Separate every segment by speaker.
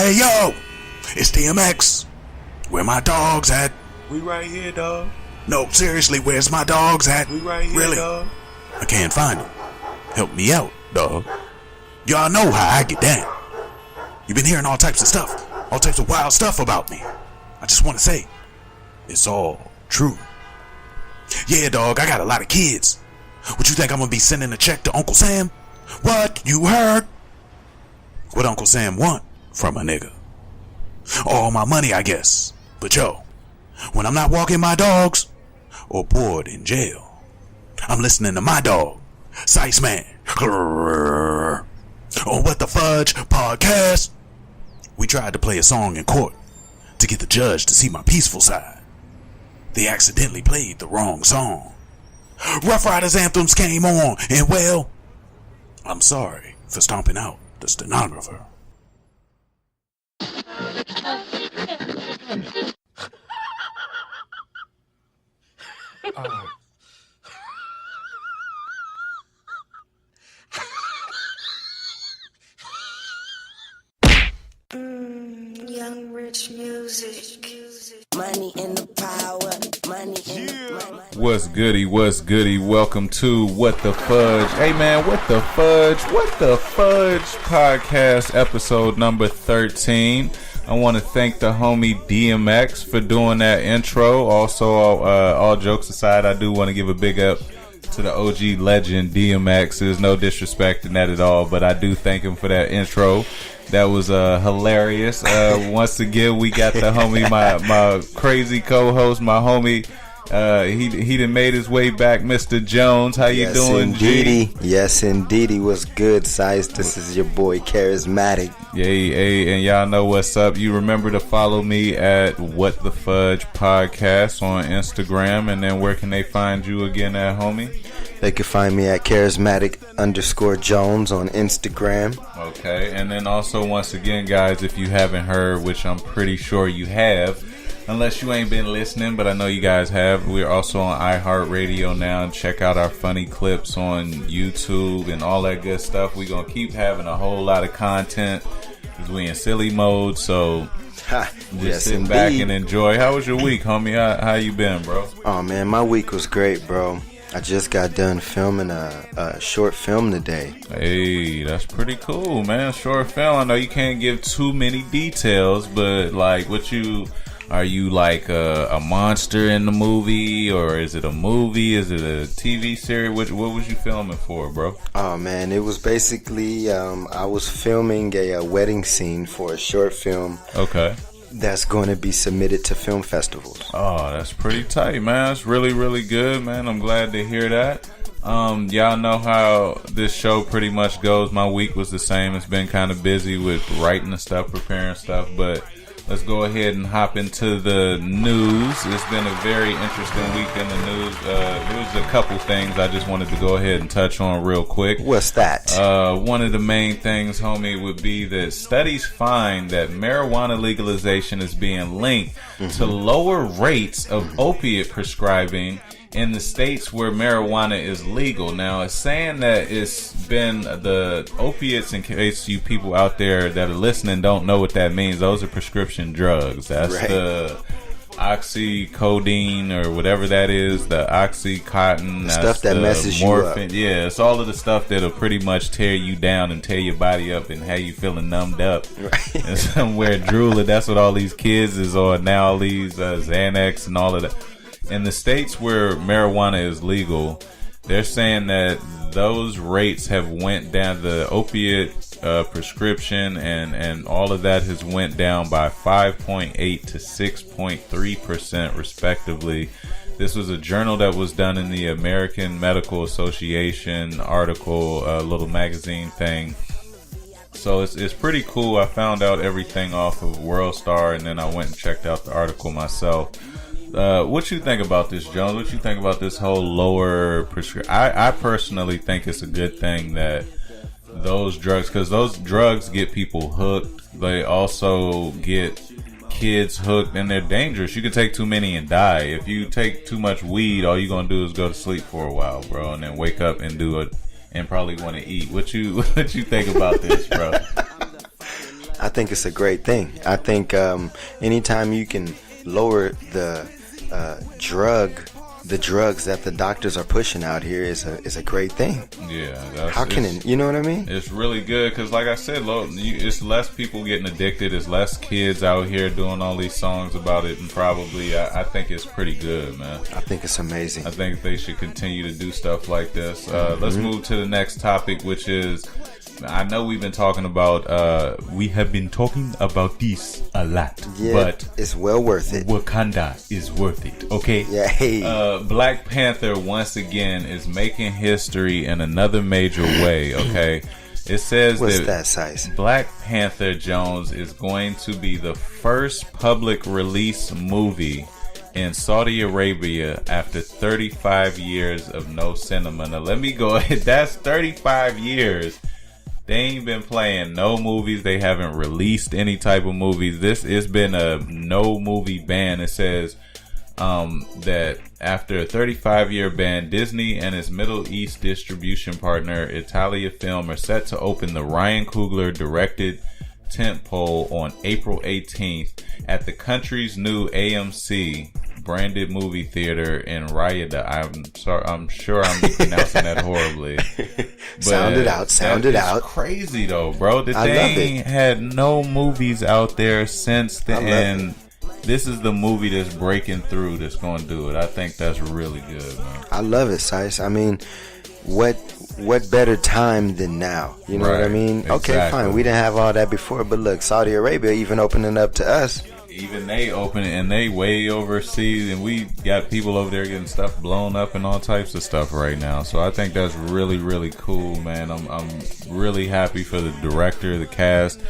Speaker 1: Hey yo, it's DMX. Where my dogs at?
Speaker 2: We right here, dog.
Speaker 1: No, seriously, where's my dogs at?
Speaker 2: We right here,
Speaker 1: really?
Speaker 2: Dog.
Speaker 1: I can't find them. Help me out, dog. Y'all know how I get down. You've been hearing all types of stuff, all types of wild stuff about me. I just want to say, it's all true. Yeah, dog, I got a lot of kids. What you think I'm gonna be sending a check to Uncle Sam? What? You heard? What Uncle Sam want from a nigga? All my money, I guess. But yo, when I'm not walking my dogs or bored in jail, I'm listening to my dog, Sice Man, on What the Fudge Podcast. We tried to play a song in court to get the judge to see my peaceful side. They accidentally played the wrong song. Rough Riders anthems came on, and well, I'm sorry for stomping out the stenographer.
Speaker 3: Young rich music.
Speaker 4: Money in the power. Money in the money.
Speaker 5: What's goody? What's goody? Welcome to What the Fudge. Hey man, What the Fudge? What the Fudge Podcast, episode number 13. I want to thank the homie DMX for doing that intro. Also, all jokes aside, I do want to give a big up to the OG legend DMX. There's no disrespect in that at all, but I do thank him for that intro. That was hilarious. Once again, we got the homie, my crazy co-host, my homie. He done made his way back, Mr. Jones. How you doing, G?
Speaker 6: Yes, indeed. He was good, Size. This is your boy, Charismatic.
Speaker 5: Yay, and y'all know what's up. You remember to follow me at WhatTheFudgePodcast on Instagram. And then where can they find you again at, homie?
Speaker 6: They can find me at Charismatic_Jones on Instagram.
Speaker 5: Okay, and then also, once again, guys, if you haven't heard, which I'm pretty sure you have, unless you ain't been listening, but I know you guys have, we're also on iHeartRadio now. And check out our funny clips on YouTube and all that good stuff. We're going to keep having a whole lot of content because we in silly mode, so just sit back and enjoy. How was your week, homie? How you been, bro?
Speaker 6: Oh, man, my week was great, bro. I just got done filming a short film today.
Speaker 5: Hey, that's pretty cool, man. Short film. I know you can't give too many details, but like, are you like a monster in the movie, or is it a movie? Is it a TV series? What was you filming for, bro?
Speaker 6: Oh man, it was basically I was filming a wedding scene for a short film.
Speaker 5: Okay.
Speaker 6: That's going to be submitted to film festivals.
Speaker 5: Oh, that's pretty tight, man. That's really, really good, man. I'm glad to hear that. Y'all know how this show pretty much goes. My week was the same. It's been kind of busy with writing and stuff, preparing stuff, but let's go ahead and hop into the news. It's been a very interesting week in the news. There was a couple things I just wanted to go ahead and touch on real quick.
Speaker 6: What's that?
Speaker 5: One of the main things, homie, would be that studies find that marijuana legalization is being linked to lower rates of opiate prescribing in the states where marijuana is legal. Now, it's saying that it's been the opiates, in case you people out there that are listening don't know what that means, those are prescription drugs. That's right. The oxycodone or whatever that is, the oxycontin,
Speaker 6: stuff that messes
Speaker 5: morphine.
Speaker 6: You up.
Speaker 5: Yeah, it's all of the stuff that'll pretty much tear you down and tear your body up and have you feeling numbed up. Right. And somewhere drooling. That's what all these kids is on now, all these Xanax and all of that. In the states where marijuana is legal, they're saying that those rates have went down. The opiate prescription and all of that has went down by 5.8 to 6.3% respectively. This was a journal that was done in the American Medical Association article, a little magazine thing. So it's pretty cool. I found out everything off of WorldStar, and then I went and checked out the article myself. What you think about this, Jones? What you think about this whole lower prescription? I personally think it's a good thing that those drugs, because those drugs get people hooked. They also get kids hooked, and they're dangerous. You can take too many and die. If you take too much weed, all you're gonna do is go to sleep for a while, bro, and then wake up and do it and probably want to eat. What you think about this, bro?
Speaker 6: I think it's a great thing. I think anytime you can lower the drugs that the doctors are pushing out here is a great thing.
Speaker 5: Yeah.
Speaker 6: How can it? You know what I mean?
Speaker 5: It's really good because, like I said, it's less people getting addicted. It's less kids out here doing all these songs about it, and probably I think it's pretty good, man.
Speaker 6: I think it's amazing.
Speaker 5: I think they should continue to do stuff like this. Let's move to the next topic, which is, I know we have been talking about this a lot,
Speaker 6: Yeah,
Speaker 5: but
Speaker 6: it's well worth it.
Speaker 5: Wakanda is worth it, okay?
Speaker 6: Yeah. Hey.
Speaker 5: Black Panther once again is making history in another major way, okay? It says
Speaker 6: What's that size?
Speaker 5: Black Panther Jones is going to be the first public release movie in Saudi Arabia after 35 years of no cinema. Now let me go ahead. That's 35 years. They ain't been playing no movies. They haven't released any type of movies. It's been a no movie ban. It says that after a 35-year ban, Disney and its Middle East distribution partner Italia Film are set to open the Ryan Coogler directed tentpole on April 18th at the country's new AMC branded movie theater in Riyadh. I'm sure I'm pronouncing that horribly.
Speaker 6: Sound it out.
Speaker 5: It's crazy though, bro. They ain't had no movies out there since the end. This is the movie that's breaking through that's going to do it. I think that's really good, man.
Speaker 6: I love it, Sice. I mean, what better time than now? You know what I mean?
Speaker 5: Exactly.
Speaker 6: Okay, fine. We didn't have all that before, but look, Saudi Arabia even opening up to us.
Speaker 5: Even they open it, and they way overseas, and we got people over there getting stuff blown up and all types of stuff right now. So I think that's really, really cool, man. I'm really happy for the director, the cast,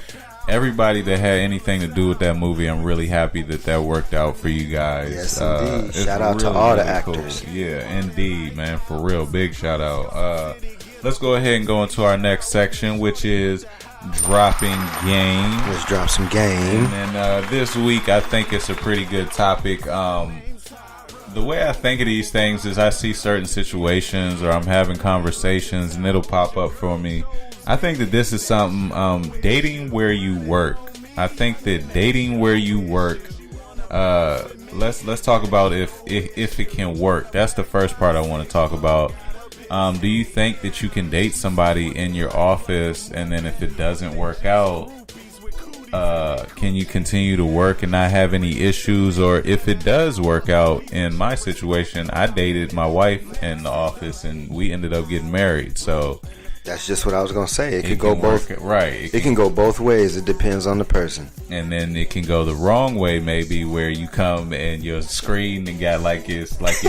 Speaker 5: everybody that had anything to do with that movie. I'm really happy that worked out for you guys.
Speaker 6: Yes, indeed. Shout out to all the actors.
Speaker 5: Cool. Yeah, indeed, man. For real, big shout out. Let's go ahead and go into our next section, which is dropping game.
Speaker 6: Let's drop some game.
Speaker 5: And then this week, I think it's a pretty good topic. The way I think of these things is I see certain situations or I'm having conversations and it'll pop up for me. I think that this is something, dating where you work. I think that dating where you work, let's talk about if it can work. That's the first part I want to talk about. Do you think that you can date somebody in your office, and then if it doesn't work out, can you continue to work and not have any issues? Or if it does work out, in my situation, I dated my wife in the office and we ended up getting married. So
Speaker 6: that's just what I was gonna say. It could go both.
Speaker 5: Right.
Speaker 6: It can go both ways. It depends on the person.
Speaker 5: And then it can go the wrong way, maybe, where you come and your screen and got like your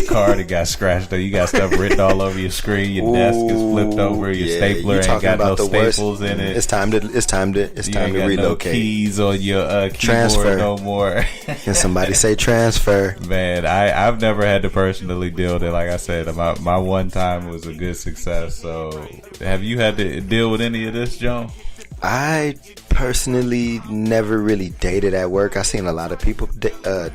Speaker 5: car that got scratched or you got stuff written all over your screen. Your desk is flipped over. Your stapler ain't got no staples in it.
Speaker 6: It's time to relocate.
Speaker 5: No keys on your keyboard
Speaker 6: transfer.
Speaker 5: No more.
Speaker 6: Can somebody say transfer?
Speaker 5: Man, I've never had to personally deal with it. Like I said, my one time was a good success. So have you had to deal with any of this, John?
Speaker 6: I personally never really dated at work. I seen a lot of people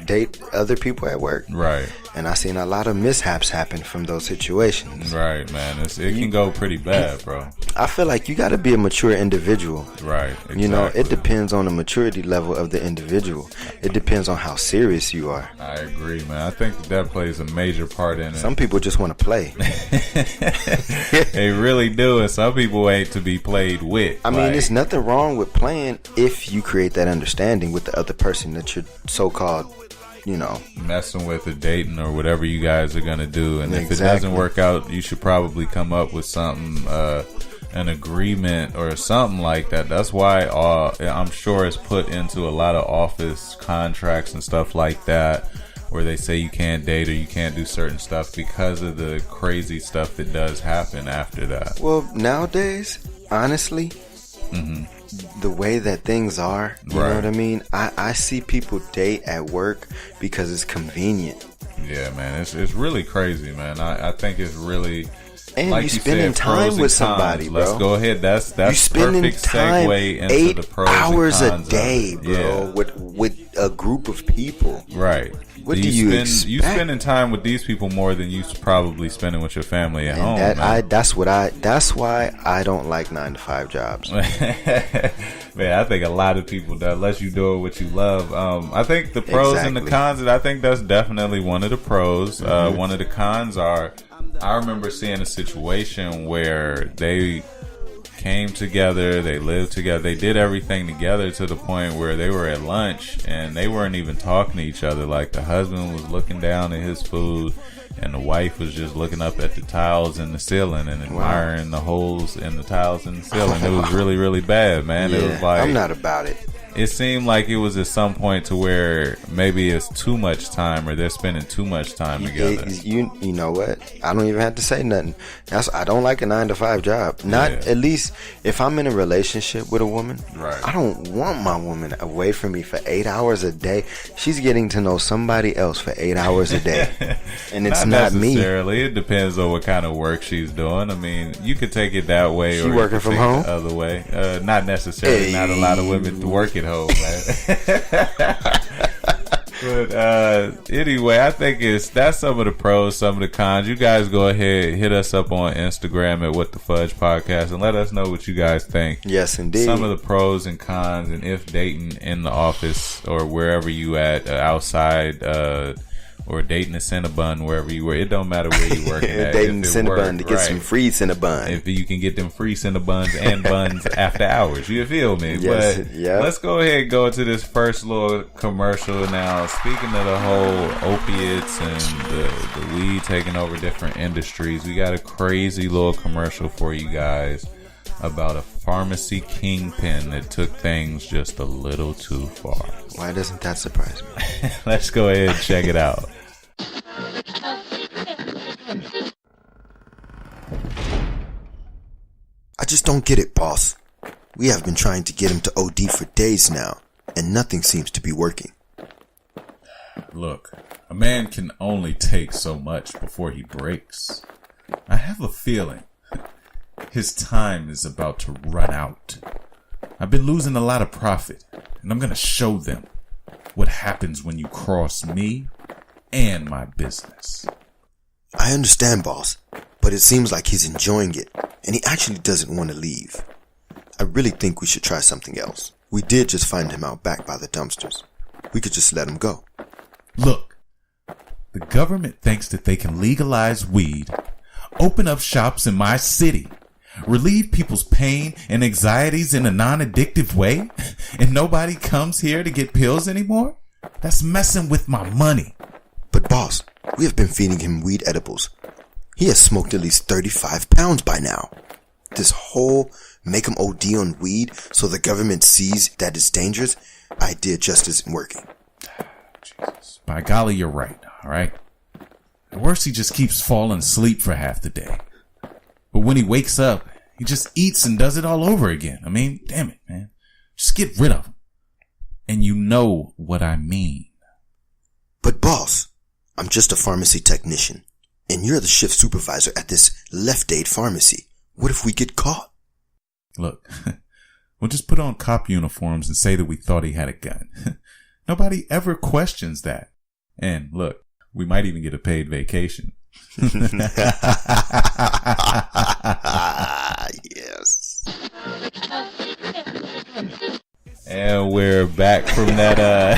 Speaker 6: date other people at work.
Speaker 5: Right.
Speaker 6: And I seen a lot of mishaps happen from those situations.
Speaker 5: Right, man. It can go pretty bad, bro.
Speaker 6: I feel like you got to be a mature individual.
Speaker 5: Right. Exactly.
Speaker 6: You know, it depends on the maturity level of the individual. It depends on how serious you are.
Speaker 5: I agree, man. I think that plays a major part in it.
Speaker 6: Some people just want to play.
Speaker 5: They really do, and some people ain't to be played with.
Speaker 6: I mean, there's nothing wrong with playing if you create that understanding with the other person that you're so-called, you know,
Speaker 5: messing with or dating or whatever you guys are gonna do. And if it doesn't work out, you should probably come up with something, an agreement or something like that. That's why I'm sure it's put into a lot of office contracts and stuff like that, where they say you can't date or you can't do certain stuff because of the crazy stuff that does happen after that.
Speaker 6: Well, nowadays, honestly, the way that things are, you know what I mean? I see people date at work because it's convenient.
Speaker 5: Yeah, man, it's really crazy, man. I think it's really,
Speaker 6: and
Speaker 5: like
Speaker 6: you spending time with somebody, bro.
Speaker 5: Let's go ahead. That's
Speaker 6: you spending
Speaker 5: perfect
Speaker 6: time
Speaker 5: segue into
Speaker 6: 8
Speaker 5: the pros
Speaker 6: hours
Speaker 5: and cons
Speaker 6: a day,
Speaker 5: of it.
Speaker 6: bro, with a group of people.
Speaker 5: Right.
Speaker 6: What do you expect?
Speaker 5: You spending time with these people more than you probably spending with your family at home.
Speaker 6: That's why I don't like 9-to-5 jobs.
Speaker 5: Man, I think a lot of people do, unless you do it what you love. I think the pros and the cons, I think that's definitely one of the pros. One of the cons are, I remember seeing a situation where they came together, they lived together, they did everything together to the point where they were at lunch and they weren't even talking to each other. Like the husband was looking down at his food and the wife was just looking up at the tiles in the ceiling and admiring the holes in the tiles in the ceiling. It was really, really bad, man.
Speaker 6: Yeah,
Speaker 5: it was like,
Speaker 6: I'm not about it.
Speaker 5: It seemed like it was at some point to where maybe it's too much time or they're spending too much time together.
Speaker 6: You know what? I don't even have to say nothing. I don't like a 9-to-5 job. At least if I'm in a relationship with a woman.
Speaker 5: Right.
Speaker 6: I don't want my woman away from me for 8 hours a day. She's getting to know somebody else for 8 hours a day, and it's not me.
Speaker 5: Necessarily. It depends on what kind of work she's doing. I mean, you could take it that way.
Speaker 6: She
Speaker 5: or
Speaker 6: working from home?
Speaker 5: The other way. Not necessarily. Hey. Not a lot of women work at home, man. But anyway, I think that's some of the pros, some of the cons. You guys go ahead, hit us up on Instagram at WhatTheFudgePodcast and let us know what you guys think.
Speaker 6: Yes, indeed.
Speaker 5: Some of the pros and cons, and if dating in the office or wherever you at, outside, or dating a Cinnabon, wherever you were. It don't matter where you working at.
Speaker 6: Dating Cinnabon to get some free Cinnabon.
Speaker 5: If you can get them free Cinnabons and buns after hours. You feel me?
Speaker 6: Yes,
Speaker 5: but let's go ahead and go into this first little commercial now. Speaking of the whole opiates and the weed taking over different industries, we got a crazy little commercial for you guys about a pharmacy kingpin that took things just a little too far.
Speaker 6: Why doesn't that surprise me?
Speaker 5: Let's go ahead and check it out.
Speaker 2: I just don't get it, boss. We have been trying to get him to OD for days now, and nothing seems to be working.
Speaker 5: Look, a man can only take so much before he breaks. I have a feeling his time is about to run out. I've been losing a lot of profit, and I'm going to show them what happens when you cross me and my business.
Speaker 2: I understand, boss, but it seems like he's enjoying it, and he actually doesn't want to leave. I really think we should try something else. We did just find him out back by the dumpsters. We could just let him go.
Speaker 5: Look, the government thinks that they can legalize weed, open up shops in my city, relieve people's pain and anxieties in a non-addictive way, and nobody comes here to get pills anymore? That's messing with my money.
Speaker 2: But boss, we have been feeding him weed edibles. He has smoked at least 35 pounds by now. This whole make him OD on weed so the government sees that it's dangerous idea just isn't working.
Speaker 5: Jesus. By golly, you're right, alright? At worst, he just keeps falling asleep for half the day. But when he wakes up, he just eats and does it all over again. I mean, damn it, man. Just get rid of him. And you know what I mean.
Speaker 2: But boss, I'm just a pharmacy technician, and you're the shift supervisor at this Left Aid pharmacy. What if we get caught?
Speaker 5: Look, we'll just put on cop uniforms and say that we thought he had a gun. Nobody ever questions that. And look, we might even get a paid vacation.
Speaker 2: Yes.
Speaker 5: And we're back from that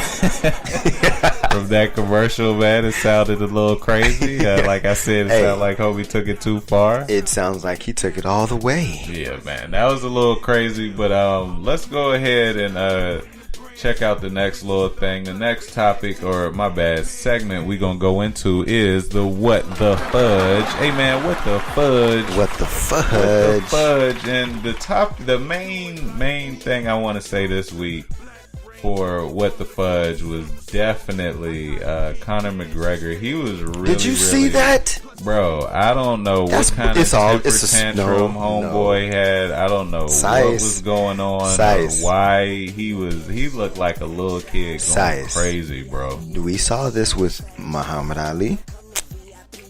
Speaker 5: from that commercial, man. It sounded a little crazy. Like I said, it sounded like homie took it too far.
Speaker 6: It sounds like he took it all the way.
Speaker 5: Yeah, man. That was a little crazy, but let's go ahead and check out the next little thing. The next topic, or my bad, segment we gonna go into is the What the Fudge. Hey man, what the fudge?
Speaker 6: What the fudge?
Speaker 5: What the fudge? And the main thing I want to say this week for What the Fudge was definitely Conor McGregor. He was really.
Speaker 6: Did you see that?
Speaker 5: Bro, I don't know what kind of temper tantrum homeboy had. I don't know what was going on or why he looked like a little kid going crazy, bro.
Speaker 6: We saw this with Muhammad Ali.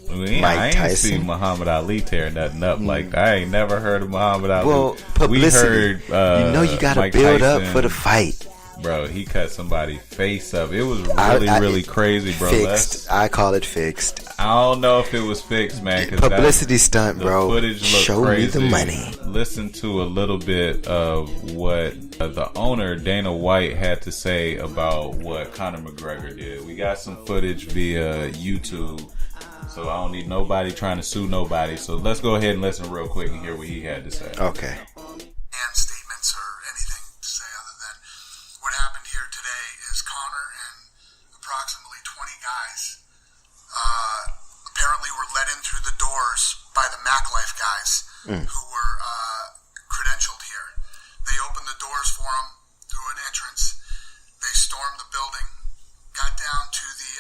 Speaker 5: I ain't seen Muhammad Ali tear nothing up like that. I ain't never heard of Muhammad Ali.
Speaker 6: Well, publicity.
Speaker 5: We heard,
Speaker 6: you gotta
Speaker 5: Mike
Speaker 6: build
Speaker 5: Tyson.
Speaker 6: up for the fight.
Speaker 5: Bro, he cut somebody's face up. It was really crazy, bro.
Speaker 6: Fixed. I call it fixed.
Speaker 5: I don't know if it was fixed, man.
Speaker 6: Publicity stunt, bro.
Speaker 5: Footage looked
Speaker 6: Show
Speaker 5: crazy.
Speaker 6: me the money.
Speaker 5: Listen to a little bit of what the owner, Dana White, had to say about what Conor McGregor did. We got some footage via YouTube, so I don't need nobody trying to sue nobody. So let's go ahead and listen real quick and hear what he had to say.
Speaker 6: Okay.
Speaker 7: And statements or anything to say other than what happened here today is Connor and approximately 20 guys apparently were let in through the doors by the MacLife guys who were credentialed here. They opened the doors for them through an entrance. They stormed the building, got down to the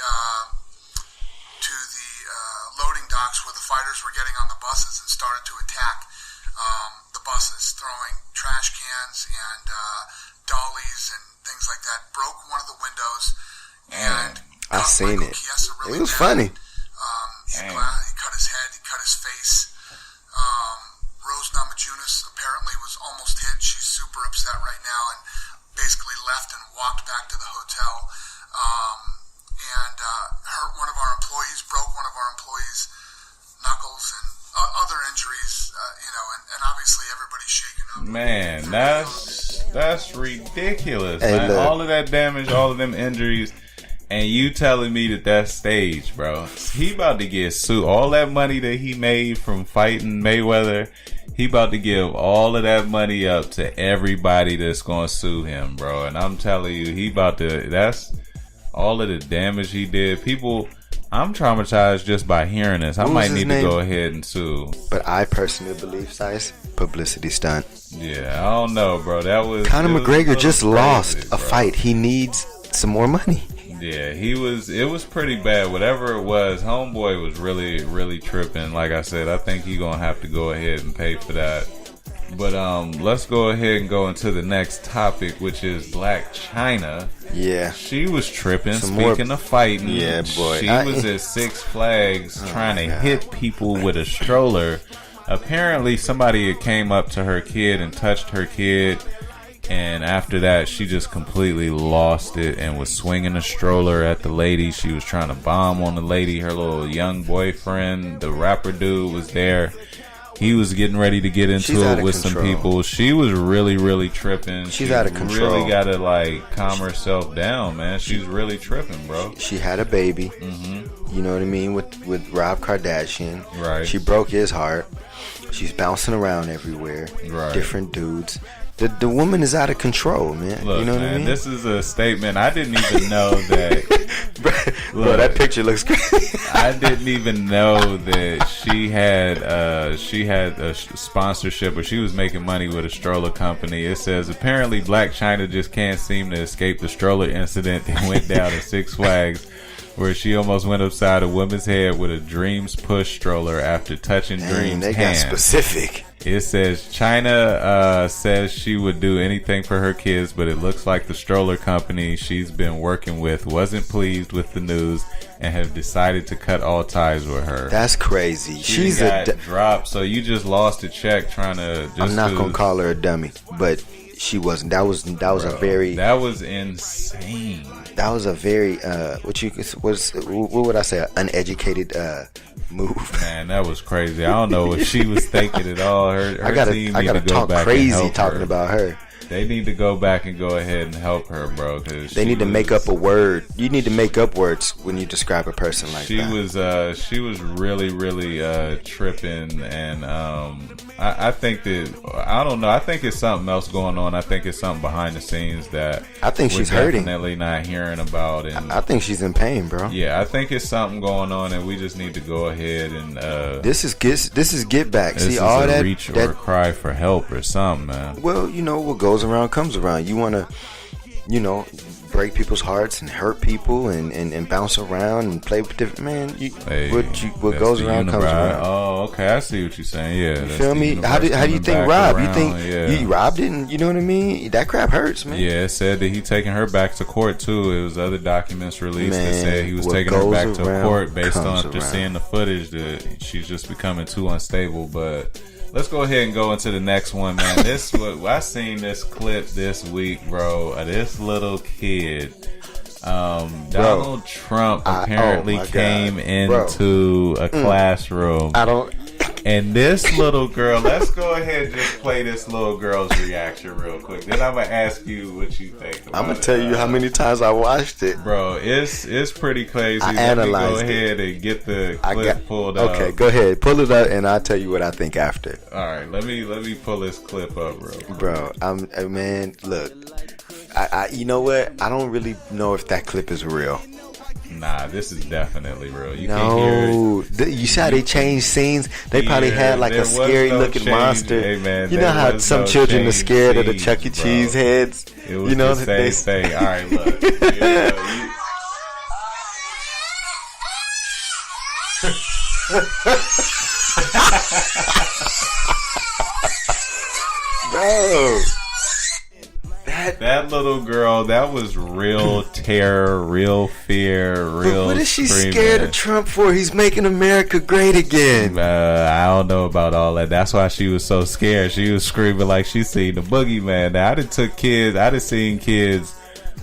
Speaker 7: loading docks where the fighters were getting on the buses and started to attack the buses, throwing trash cans and dollies and things like that. Broke one of the windows and
Speaker 6: I seen it. It was funny.
Speaker 7: He cut his head. He cut his face. Rose Namajunas apparently was almost hit. She's super upset right now and basically left and walked back to the hotel. And hurt one of our employees, broke one of our employees' knuckles and other injuries, and obviously everybody's shaken up.
Speaker 5: Man, that's ridiculous.
Speaker 6: Hey,
Speaker 5: man.
Speaker 6: look.
Speaker 5: All of that damage, all of them injuries, and you telling me that that's staged, bro. He about to get sued. All that money that he made from fighting Mayweather, he about to give all of that money up to everybody that's going to sue him, bro. And I'm telling you, he about to, that's all of the damage he did. People, I'm traumatized just by hearing this. I might need to go ahead and sue.
Speaker 6: But I personally believe, Size, publicity stunt.
Speaker 5: Yeah, I don't know, bro. That was
Speaker 6: Conor McGregor just lost
Speaker 5: crazy,
Speaker 6: a fight. He needs some more money.
Speaker 5: Yeah, it was pretty bad. Whatever it was, homeboy was really, really tripping. Like I said, I think he's going to have to go ahead and pay for that. But let's go ahead and go into the next topic, which is Black China.
Speaker 6: Yeah.
Speaker 5: She was tripping. Speaking of fighting,
Speaker 6: yeah, boy.
Speaker 5: She was at Six Flags trying to hit people with a stroller. Apparently, somebody had came up to her kid and touched her kid. And after that, she just completely lost it and was swinging a stroller at the lady. She was trying to bomb on the lady. Her little young boyfriend, the rapper dude, was there. He was getting ready to get into it with some people. She was really, really tripping.
Speaker 6: She's out of control.
Speaker 5: Really got to calm herself down, man. She's really tripping, bro.
Speaker 6: She had a baby. Mm-hmm. You know what I mean? With Rob Kardashian.
Speaker 5: Right.
Speaker 6: She broke his heart. She's bouncing around everywhere.
Speaker 5: Right.
Speaker 6: Different dudes. The woman is out of control, man.
Speaker 5: Look,
Speaker 6: you know what
Speaker 5: man,
Speaker 6: I mean?
Speaker 5: this is a statement. I didn't even know that.
Speaker 6: Bro, that picture looks crazy.
Speaker 5: I didn't even know that she had a sponsorship, or she was making money with a stroller company. It says apparently Black China just can't seem to escape the stroller incident that went down at Six Flags, where she almost went upside a woman's head with a Dreams push stroller after touching Dreams'
Speaker 6: they
Speaker 5: hand.
Speaker 6: got specific.
Speaker 5: It says China says she would do anything for her kids, but it looks like the stroller company she's been working with wasn't pleased with the news and have decided to cut all ties with her.
Speaker 6: That's crazy.
Speaker 5: She's dropped, so you just lost a check trying to.
Speaker 6: I'm not gonna call her a dummy, but she wasn't. That was a very.
Speaker 5: That was insane.
Speaker 6: That was a very what would I say? Uneducated move.
Speaker 5: Man, that was crazy. I don't know what she was thinking at all. Her team
Speaker 6: I gotta
Speaker 5: need to go
Speaker 6: talk
Speaker 5: back
Speaker 6: crazy
Speaker 5: and help
Speaker 6: talking
Speaker 5: her.
Speaker 6: about her.
Speaker 5: They need to go back and go ahead and help her, bro. Cause
Speaker 6: they need to make up a word. You need to make up words when you describe a person like that.
Speaker 5: She was really, really tripping, and I think that I don't know. I think it's something else going on. I think it's something behind the scenes that
Speaker 6: I think she's hurting.
Speaker 5: Definitely not hearing about. And
Speaker 6: I think she's in pain, bro.
Speaker 5: Yeah, I think it's something going on, and we just need to go ahead and
Speaker 6: this is get back.
Speaker 5: This
Speaker 6: See
Speaker 5: is
Speaker 6: all
Speaker 5: a
Speaker 6: that
Speaker 5: reach or a cry for help or something, man.
Speaker 6: Well, you know what goes around comes around. You want to, break people's hearts and hurt people and bounce around and play with different what goes around comes around.
Speaker 5: Oh, okay, I see what you're saying. Yeah,
Speaker 6: you feel me? How do you think Rob? You think Rob didn't? You know what I mean? That crap hurts, man.
Speaker 5: Yeah, it said that he taking her back to court too. It was other documents released that said he was taking her back to court based on after seeing the footage that she's just becoming too unstable. But let's go ahead and go into the next one, man. I seen this clip this week, bro. This little kid, Donald Trump apparently came into a classroom. And this little girl, let's go ahead and just play this little girl's reaction real quick. Then I'm gonna ask you what you think about it.
Speaker 6: I'm gonna tell you how many times I watched it,
Speaker 5: bro. It's pretty crazy.
Speaker 6: I analyzed
Speaker 5: Go ahead and get the clip pulled up.
Speaker 6: Okay, go ahead, pull it up, and I'll tell you what I think after.
Speaker 5: All right, let me pull this clip up,
Speaker 6: bro. Man, look, I you know what? I don't really know if that clip is real.
Speaker 5: Nah, this is definitely real. You can't hear it.
Speaker 6: You see how they changed scenes? They probably had like a scary looking monster.
Speaker 5: Hey, man,
Speaker 6: you know how some children are scared of the Chuck E. Cheese heads?
Speaker 5: It was the same thing. All right, look.
Speaker 6: Bro.
Speaker 5: That little girl, that was real terror, real fear, real.
Speaker 6: What is she
Speaker 5: screaming.
Speaker 6: Scared of Trump for? He's making America great again.
Speaker 5: I don't know about all that. That's why she was so scared. She was screaming like she seen the boogeyman. Now I done seen kids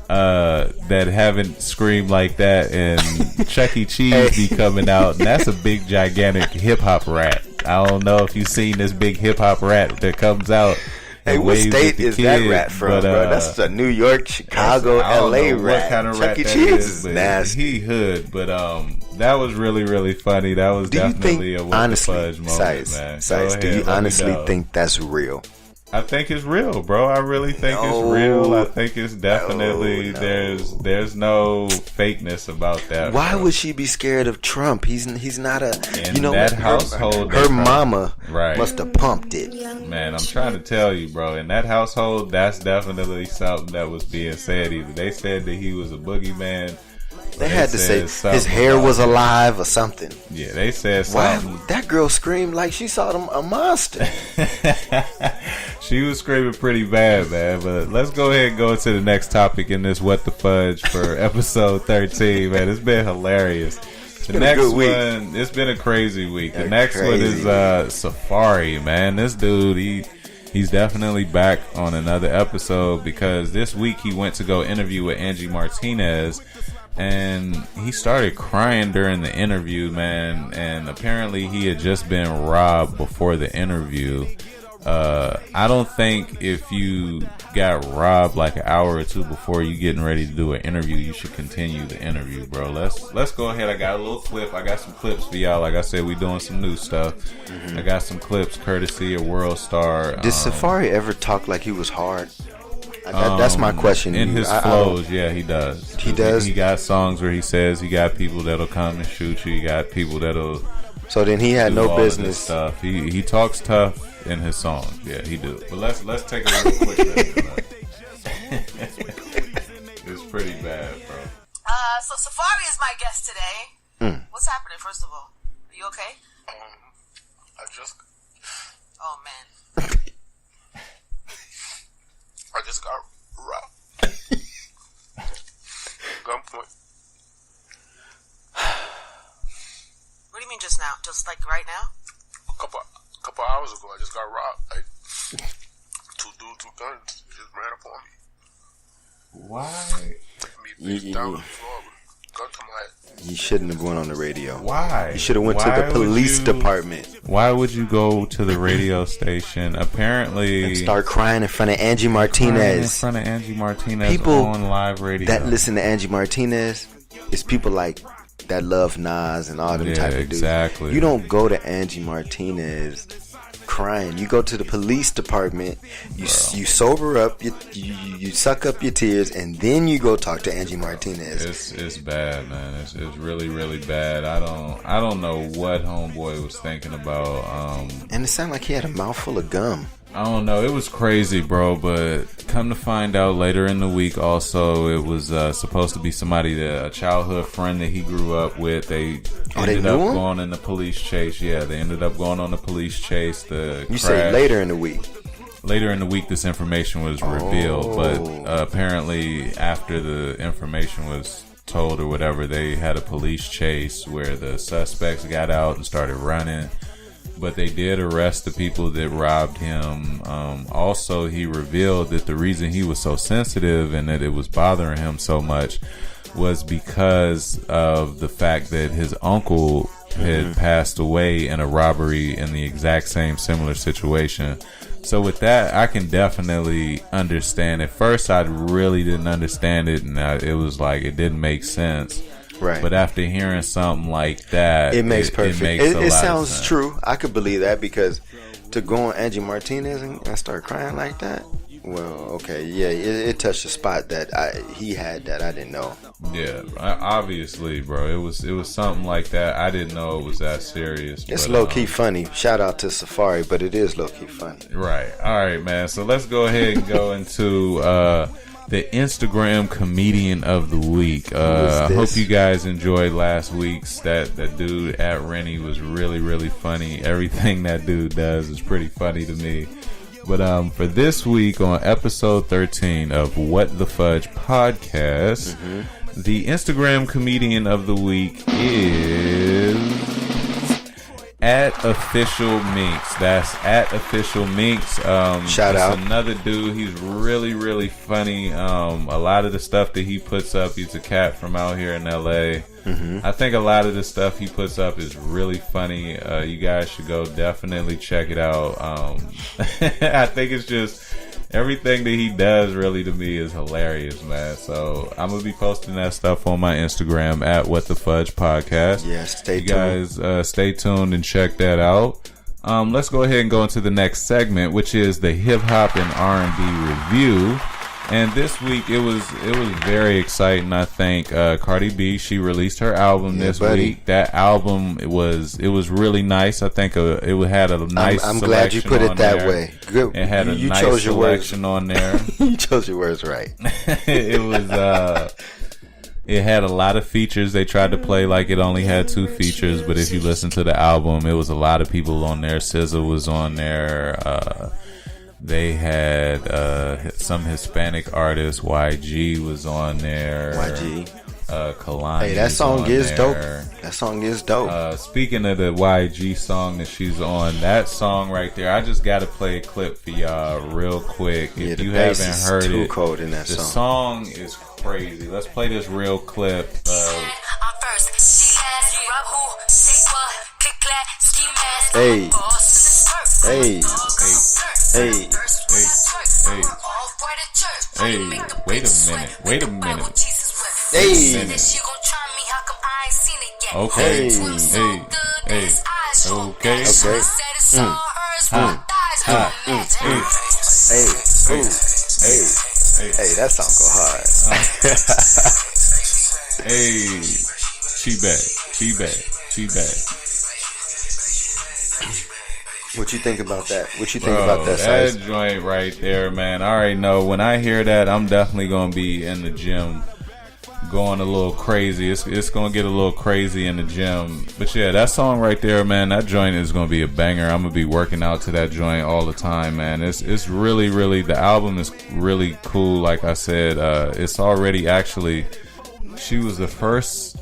Speaker 5: that haven't screamed like that, and Chuck E. Cheese be coming out, and that's a big gigantic hip hop rat. I don't know if you've seen this big hip hop rat that comes out.
Speaker 6: Hey, what state is that rat from, bro? That's a New York, Chicago, LA rat.
Speaker 5: What kind of
Speaker 6: Chuck
Speaker 5: rat
Speaker 6: E.
Speaker 5: that
Speaker 6: Cheese
Speaker 5: is
Speaker 6: nasty.
Speaker 5: He hood, but that was really, really funny. That was definitely a What the Fudge moment, man.
Speaker 6: Size, do you honestly think that's real?
Speaker 5: I think it's real, bro. I really think it's real. I think it's definitely there's no fakeness about that.
Speaker 6: Why
Speaker 5: bro.
Speaker 6: would she be scared of Trump? He's not a
Speaker 5: that household.
Speaker 6: Her mama must have pumped it.
Speaker 5: Man, I'm trying to tell you, bro. In that household, that's definitely something that was being said. Either they said that he was a boogeyman.
Speaker 6: They had to say his hair was alive or something.
Speaker 5: Yeah, they said something.
Speaker 6: Wow, that girl screamed like she saw a monster.
Speaker 5: She was screaming pretty bad, man. But let's go ahead and go into the next topic in this What the Fudge for episode 13, man. It's been hilarious. The next one, it's been a crazy week. The next one is Safari, man. This dude, he's definitely back on another episode because this week he went to go interview with Angie Martinez. And he started crying during the interview, man. And apparently he had just been robbed before the interview. I don't think if you got robbed like an hour or two before you getting ready to do an interview, you should continue the interview, bro. Let's go ahead. I got a little clip. I got some clips for y'all. Like I said, we doing some new stuff. Mm-hmm. I got some clips courtesy of World Star.
Speaker 6: Did Safari ever talk like he was hard? That's my question.
Speaker 5: In his flows, yeah, he does.
Speaker 6: He does?
Speaker 5: He got songs where he says he got people that'll come and shoot you. He got people that'll.
Speaker 6: So then he had no business.
Speaker 5: Stuff. He talks tough in his songs. Yeah, he do. But let's take a little quick look. It's pretty bad, bro.
Speaker 8: So Safari is my guest today. What's happening? First of all, are you okay? Oh man.
Speaker 9: I just got robbed. Gunpoint.
Speaker 8: What do you mean just now? Just like right now?
Speaker 9: A couple hours ago, I just got robbed. Like, two dudes with guns just ran up on me.
Speaker 5: Why?
Speaker 9: Me face down on the floor with a gun to my head.
Speaker 6: You shouldn't have went on the radio.
Speaker 5: Why?
Speaker 6: You should have went to the police department.
Speaker 5: Why would you go to the radio station? Apparently,
Speaker 6: and start crying in front of Angie Martinez. People
Speaker 5: on live radio
Speaker 6: that listen to Angie Martinez is people like that love Nas and all them type of dudes.
Speaker 5: Exactly.
Speaker 6: You don't go to Angie Martinez crying. You go to the police department. You sober up. You suck up your tears, and then you go talk to Angie Martinez.
Speaker 5: It's bad, man. It's really, really bad. I don't know what homeboy was thinking about.
Speaker 6: And it sounded like he had a mouthful of gum.
Speaker 5: I don't know. It was crazy, bro. But come to find out later in the week, also it was supposed to be somebody, a childhood friend that he grew up with. They ended up going in the police chase. Yeah, they ended up going on the police chase. You
Speaker 6: say later in the week.
Speaker 5: Later in the week, this information was revealed. But apparently, after the information was told or whatever, they had a police chase where the suspects got out and started running. but they did arrest the people that robbed him. Also, he revealed that the reason he was so sensitive and that it was bothering him so much was because of the fact that his uncle had passed away in a robbery in the exact same similar situation. So with that, I can definitely understand. At first, I really didn't understand it, and it was like it didn't make sense.
Speaker 6: Right.
Speaker 5: But after hearing something like that,
Speaker 6: it makes perfect. It sounds
Speaker 5: sense.
Speaker 6: True. I could believe that, because to go on Angie Martinez and start crying like that. Well, okay, yeah, it touched a spot that he had that I didn't know.
Speaker 5: Yeah, obviously, bro. It was something like that. I didn't know it was that serious.
Speaker 6: It's low key funny. Shout out to Safari, but it is low key funny.
Speaker 5: Right. All right, man. So let's go ahead and go into the Instagram comedian of the week. I hope you guys enjoyed last week's. That dude at Rennie was really, really funny. Everything that dude does is pretty funny to me. But for this week on episode 13 of What the Fudge Podcast, the Instagram comedian of the week is @OfficialMinx. That's @OfficialMinx.
Speaker 6: Shout out.
Speaker 5: Another dude. He's really, really funny. A lot of the stuff that he puts up, he's a cat from out here in LA. I think a lot of the stuff he puts up is really funny. You guys should go definitely check it out. I think it's just everything that he does really to me is hilarious, man. So I'm gonna be posting that stuff on my Instagram @WhatTheFudgePodcast.
Speaker 6: Yeah, stay tuned.
Speaker 5: You guys stay tuned and check that out. Let's go ahead and go into the next segment, which is the hip hop and R&B review. And this week it was very exciting. I think Cardi B, she released her album this week. That album it was really nice. I think it had a nice.
Speaker 6: I'm glad you put it that way. Good.
Speaker 5: It had a nice selection on there.
Speaker 6: You chose your words right.
Speaker 5: It was. It had a lot of features. They tried to play like it only had 2 features, but if you listen to the album, it was a lot of people on there. SZA was on there. They had some Hispanic artists. YG was on there.
Speaker 6: YG.
Speaker 5: Kalani.
Speaker 6: Hey, that song is
Speaker 5: there.
Speaker 6: dope. That song is dope.
Speaker 5: Speaking of the YG song that she's on, that song right there, I just got to play a clip for y'all real quick.
Speaker 6: Yeah,
Speaker 5: if you haven't heard
Speaker 6: too
Speaker 5: it,
Speaker 6: cold in that
Speaker 5: the song is crazy. Let's play this real clip.
Speaker 6: Hey. Hey.
Speaker 5: Wait a minute.
Speaker 6: Hey.
Speaker 5: Okay.
Speaker 6: Hey, that song go hard.
Speaker 5: Hey, she back.
Speaker 6: What you think about that? What you think about that?
Speaker 5: That joint right there, man. I already know. When I hear that, I'm definitely gonna be in the gym, going a little crazy. It's gonna get a little crazy in the gym. But yeah, that song right there, man. That joint is gonna be a banger. I'm gonna be working out to that joint all the time, man. It's really, really. The album is really cool. Like I said, it's already actually. She was the first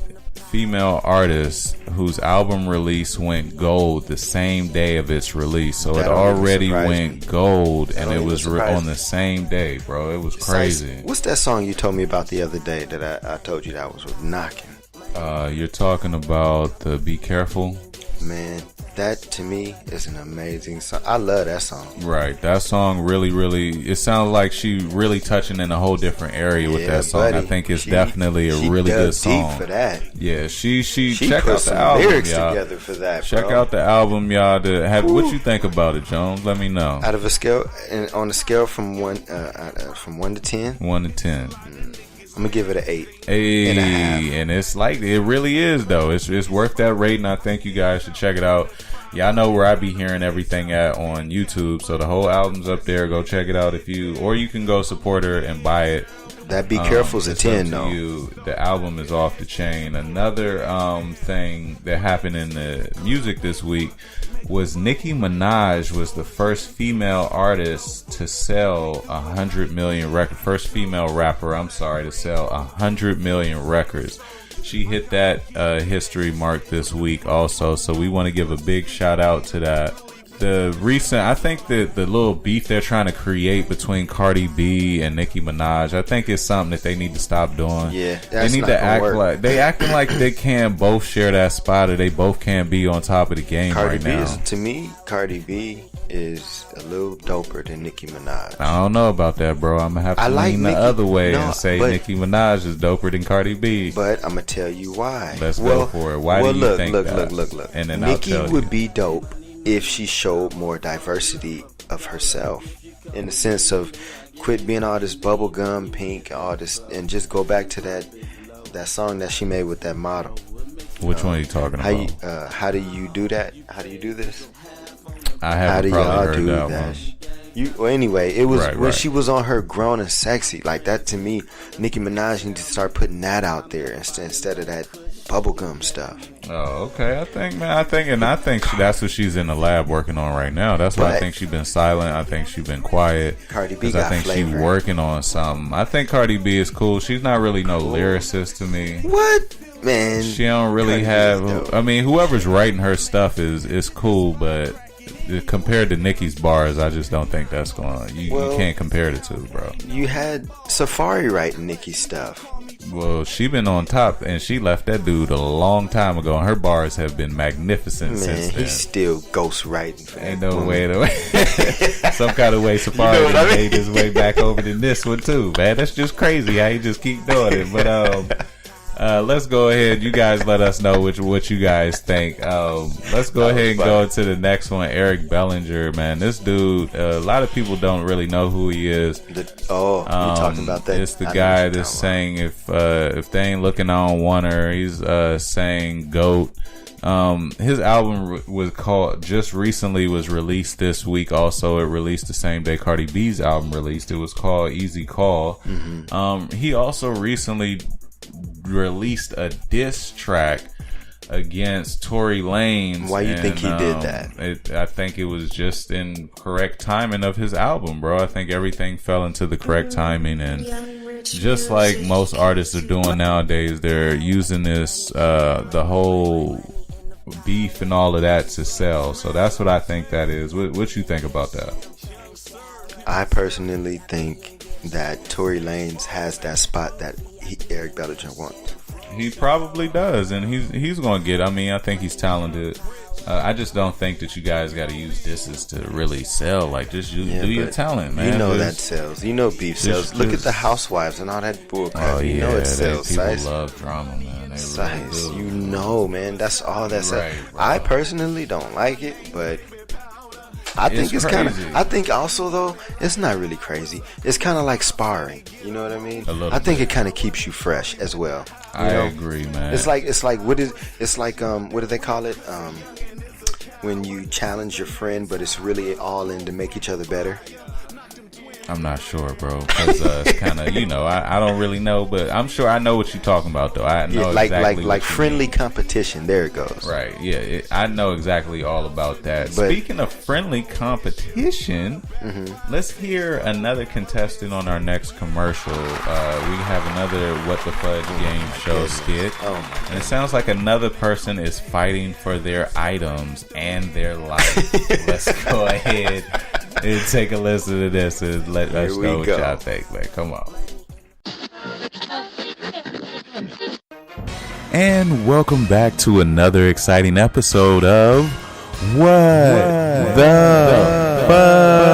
Speaker 5: female artist whose album release went gold the same day of its release. So it already went gold, and it was on the same day, bro. It was crazy.
Speaker 6: What's that song you told me about the other day that I told you that was knocking?
Speaker 5: You're talking about the Be Careful?
Speaker 6: Man, that to me is an amazing song. I love that song.
Speaker 5: Right. That song really, really, it sounds like she really touching in a whole different area with that song. Buddy, I think it's definitely a really good song.
Speaker 6: Deep for that.
Speaker 5: Yeah, she
Speaker 6: check
Speaker 5: put
Speaker 6: out
Speaker 5: some
Speaker 6: the
Speaker 5: album,
Speaker 6: lyrics
Speaker 5: y'all.
Speaker 6: together for that.
Speaker 5: Check out the album, y'all. What you think about it, Jones? Let me know.
Speaker 6: Out of a scale, on a scale from 1 to 10.
Speaker 5: 1 to 10.
Speaker 6: I'm gonna give it an 8.
Speaker 5: 8
Speaker 6: and a half.
Speaker 5: And it's like it really is though. It's worth that rating. I think you guys should check it out. Y'all know where I be hearing everything at on YouTube, so the whole album's up there. Go check it out or you can go support her and buy it.
Speaker 6: That Be Careful's a 10 though.
Speaker 5: The album is off the chain. Another thing that happened in the music this week was Nicki Minaj was the first female artist to sell 100 million records. First female rapper, to sell 100 million records. she hit that history mark this week also. So we want to give a big shout out to that. I think that the little beef they're trying to create between Cardi B and Nicki Minaj, I think it's something that they need to stop doing.
Speaker 6: Yeah,
Speaker 5: they need to act like they acting like they can't both share that spot, or they both can't be on top of the game right now.
Speaker 6: To me, Cardi B is a little doper than Nicki Minaj.
Speaker 5: I don't know about that, bro. I'm gonna have to lean the other way and say Nicki Minaj is doper than Cardi B.
Speaker 6: But I'm gonna tell you why.
Speaker 5: Let's go for it. Why do you think that?
Speaker 6: Look.
Speaker 5: And then
Speaker 6: Nicki would be dope if she showed more diversity of herself, in the sense of quit being all this bubblegum pink, all this, and just go back to that song that she made with that model.
Speaker 5: Which one are you talking about?
Speaker 6: How do you do that? How do you do this?
Speaker 5: I haven't probably heard that one.
Speaker 6: Anyway, it was when she was on her Grown and Sexy, like that. To me, Nicki Minaj needs to start putting that out there instead of that bubblegum stuff.
Speaker 5: Oh, okay. I think that's what she's in the lab working on right now. That's why I think she's been silent. I think she's been quiet.
Speaker 6: Cardi B got
Speaker 5: I think she's working on something. I think Cardi B is cool. She's not really no lyricist to me.
Speaker 6: What? Man,
Speaker 5: she don't really have. I mean, whoever's writing her stuff is cool, but compared to Nicki's bars, I just don't think that's going. You can't compare the two, bro.
Speaker 6: You had Safari writing Nicki's stuff.
Speaker 5: Well, she been on top, and she left that dude a long time ago, and her bars have been magnificent since then.
Speaker 6: He's still ghost writing for
Speaker 5: Ain't no way. Some kind of way Safari made his way back over to this one too, man. That's just crazy how he just keep doing it. But let's go ahead. You guys let us know what you guys think. Let's go ahead and go to the next one. Eric Bellinger, man. This dude, a lot of people don't really know who he is.
Speaker 6: You're talking about that?
Speaker 5: It's the guy that's saying if they ain't looking, I don't want her. He's saying GOAT. His album just recently was released this week. Also, it released the same day Cardi B's album released. It was called Easy Call. Mm-hmm. He also recently released a diss track against Tory Lanez.
Speaker 6: Why you think he did that?
Speaker 5: I think it was just in correct timing of his album, bro. I think everything fell into the correct timing, and just like most artists are doing nowadays, they're using this the whole beef and all of that to sell. So that's what I think that is. What you think about that?
Speaker 6: I personally think that Tory Lanez has that spot that Eric Bellinger wants.
Speaker 5: He probably does, and he's going to get. I mean, I think he's talented. I just don't think that you guys got to use disses to really sell. Like, just do your talent, man.
Speaker 6: You know that sells. You know beef sells. Look at the Housewives and all that bullcrap.
Speaker 5: Oh,
Speaker 6: you know it sells.
Speaker 5: People love drama, man.
Speaker 6: Size, you know, man. That's all that sells. I personally don't like it, but I think it's kind of. I think also though, it's not really crazy. It's kind of like sparring. You know what I mean? I think it kind of keeps you fresh as well.
Speaker 5: I agree, man.
Speaker 6: It's like what do they call it? When you challenge your friend, but it's really all in to make each other better.
Speaker 5: I'm not sure, bro. Because it's kind of, I don't really know, but I'm sure I know what you're talking about, though. I know exactly
Speaker 6: like friendly competition. There it goes.
Speaker 5: Right. Yeah. I know exactly all about that. But speaking of friendly competition, let's hear another contestant on our next commercial. We have another WhatTheFudge Game show skit. And it sounds like another person is fighting for their items and their life. Let's go ahead and take a listen to this and let us know what y'all think, man. Come on. And welcome back to another exciting episode of What the Fudge.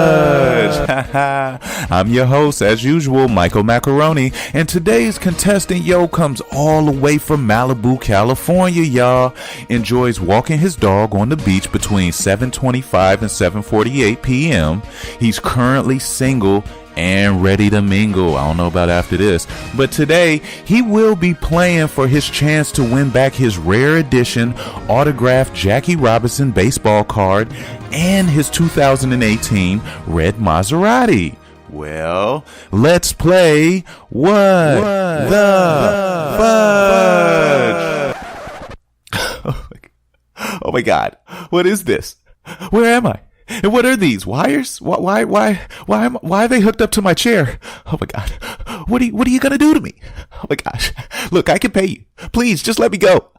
Speaker 5: I'm your host, as usual, Michael Macaroni, and today's contestant, comes all the way from Malibu, California, y'all. Enjoys walking his dog on the beach between 7:25 and 7:48 p.m. He's currently single and ready to mingle. I don't know about after this, but today he will be playing for his chance to win back his rare edition autographed Jackie Robinson baseball card and his 2018 red Maserati. Well, let's play What the Fudge. Oh my God, what is this? Where am I? And what are these wires? Why are they hooked up to my chair? Oh my God.
Speaker 10: What are you gonna do to me? Oh my gosh. Look, I can pay you. Please, just let me go.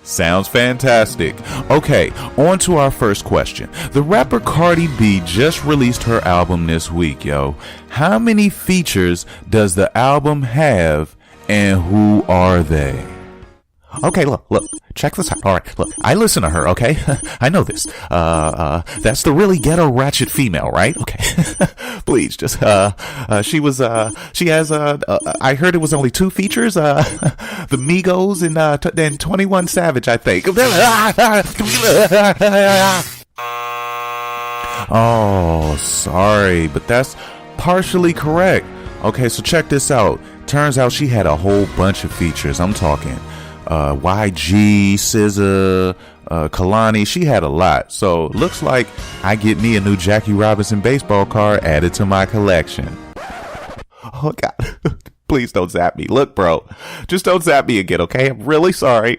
Speaker 10: Sounds fantastic. Okay, on to our first question. The rapper Cardi B just released her album this week, yo. How many features does the album have, and who are they? Okay, look, check this out. All right, look, I listen to her, okay? I know this. That's the really ghetto ratchet female, right? Okay. Please, just, I heard it was only 2 features, the Migos and 21 Savage, I think. Oh, sorry, but that's partially correct. Okay, so check this out. Turns out she had a whole bunch of features. I'm talking YG, SZA, Kalani. She had a lot. So looks like I get me a new Jackie Robinson baseball card added to my collection. Oh God, please don't zap me. Look, bro, just don't zap me again, okay? I'm really sorry.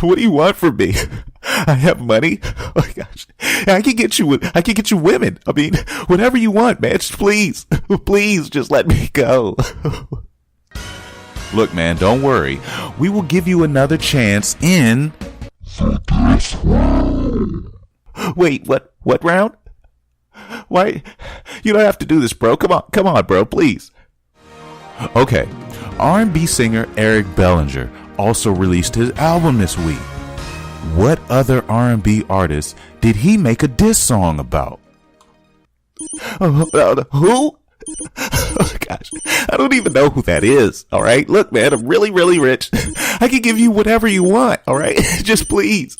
Speaker 10: What do you want from me? I have money. Oh my gosh, I can get you women. I mean, whatever you want, man. Just please, just let me go. Look, man, don't worry. We will give you another chance in this round. Wait, what round? Why? You don't have to do this, bro. Come on, bro, please. Okay. R&B singer Eric Bellinger also released his album this week. What other R&B artist did he make a diss song about? Who? Oh gosh, I don't even know who that is. All right, look, man, I'm really, really rich. I can give you whatever you want. All right, just please,